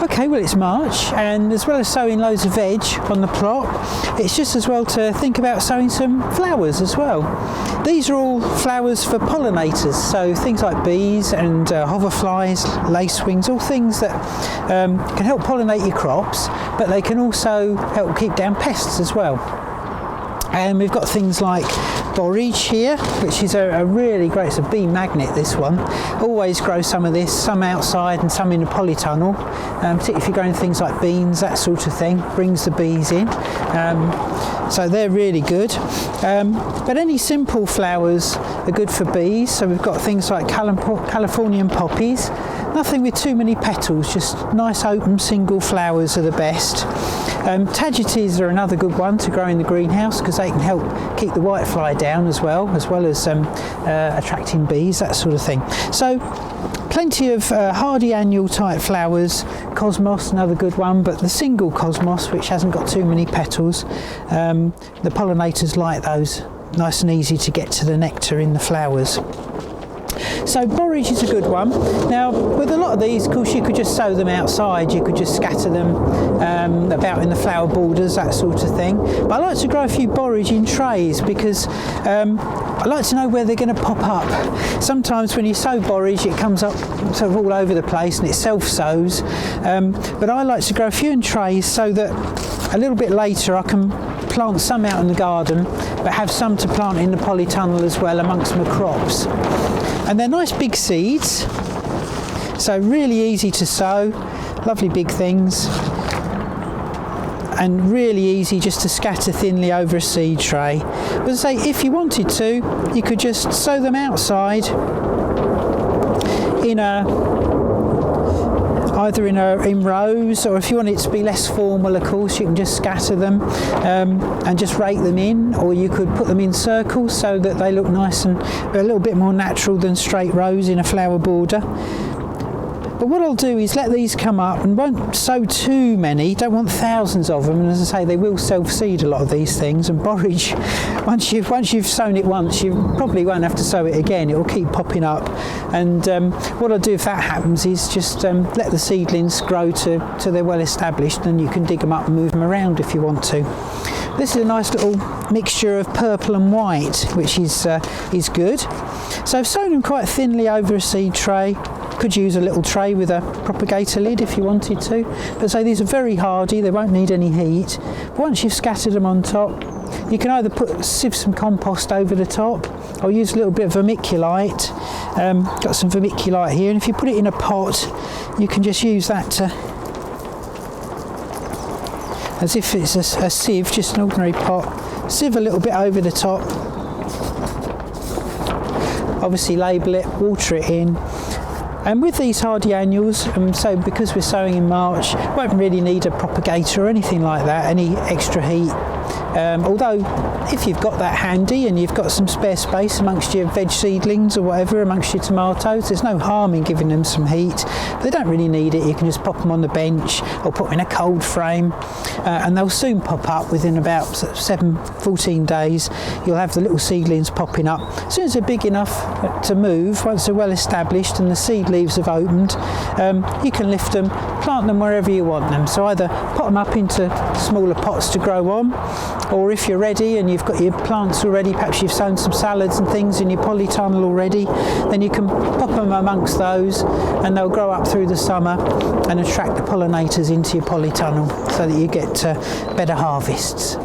Okay, well it's March, and as well as sowing loads of veg on the plot, it's just as well to think about sowing some flowers as well. These are all flowers for pollinators, so things like bees and hoverflies, lacewings, all things that can help pollinate your crops, but they can also help keep down pests as well. And we've got things like Borage here, which is a really great, it's a bee magnet, this one. Always grow some of this, some outside and some in the polytunnel, particularly if you're growing things like beans, that sort of thing, brings the bees in. So they're really good. But any simple flowers are good for bees, so we've got things like Californian poppies, nothing with too many petals, just nice open single flowers are the best. Tagetes are another good one to grow in the greenhouse because they can help keep the whitefly down as well as attracting bees, that sort of thing. So plenty of hardy annual type flowers. Cosmos, another good one, but the single cosmos, which hasn't got too many petals, the pollinators like those, nice and easy to get to the nectar in the flowers. So borage is a good one. Now with a lot of these, of course, you could just sow them outside, you could just scatter them about in the flower borders, that sort of thing. But I like to grow a few borage in trays because I like to know where they're going to pop up. Sometimes when you sow borage it comes up sort of all over the place and it self-sows, but I like to grow a few in trays so that a little bit later I can plant some out in the garden but have some to plant in the polytunnel as well amongst my crops. And they're nice big seeds, so really easy to sow, lovely big things, and really easy just to scatter thinly over a seed tray. But as I say, if you wanted to, you could just sow them outside either in rows, or if you want it to be less formal, of course, you can just scatter them and just rake them in, or you could put them in circles so that they look nice and a little bit more natural than straight rows in a flower border. But what I'll do is let these come up and won't sow too many, don't want thousands of them, and as I say, they will self-seed a lot of these things, and borage, once you've sown it once, you probably won't have to sow it again, it will keep popping up. And what I'll do if that happens is just let the seedlings grow to they're well established, and you can dig them up and move them around if you want to. This is a nice little mixture of purple and white, which is good. So I've sown them quite thinly over a seed tray. Could use a little tray with a propagator lid if you wanted to. But so these are very hardy, they won't need any heat. But once you've scattered them on top, you can either sieve some compost over the top, or use a little bit of vermiculite. Got some vermiculite here, and if you put it in a pot, you can just use that to, as if it's a sieve, just an ordinary pot. Sieve a little bit over the top. Obviously label it, water it in. And with these hardy annuals, so because we're sowing in March, won't really need a propagator or anything like that, any extra heat. Although if you've got that handy and you've got some spare space amongst your veg seedlings or whatever, amongst your tomatoes, there's no harm in giving them some heat. They don't really need it, you can just pop them on the bench or put them in a cold frame, and they'll soon pop up within about 14 days. You'll have the little seedlings popping up. As soon as they're big enough to move, once they're well established and the seed leaves have opened, you can lift them, plant them wherever you want them. So either put them up into smaller pots to grow on, or if you're ready and you've got your plants already, perhaps you've sown some salads and things in your polytunnel already, then you can pop them amongst those and they'll grow up through the summer and attract the pollinators into your polytunnel so that you get better harvests.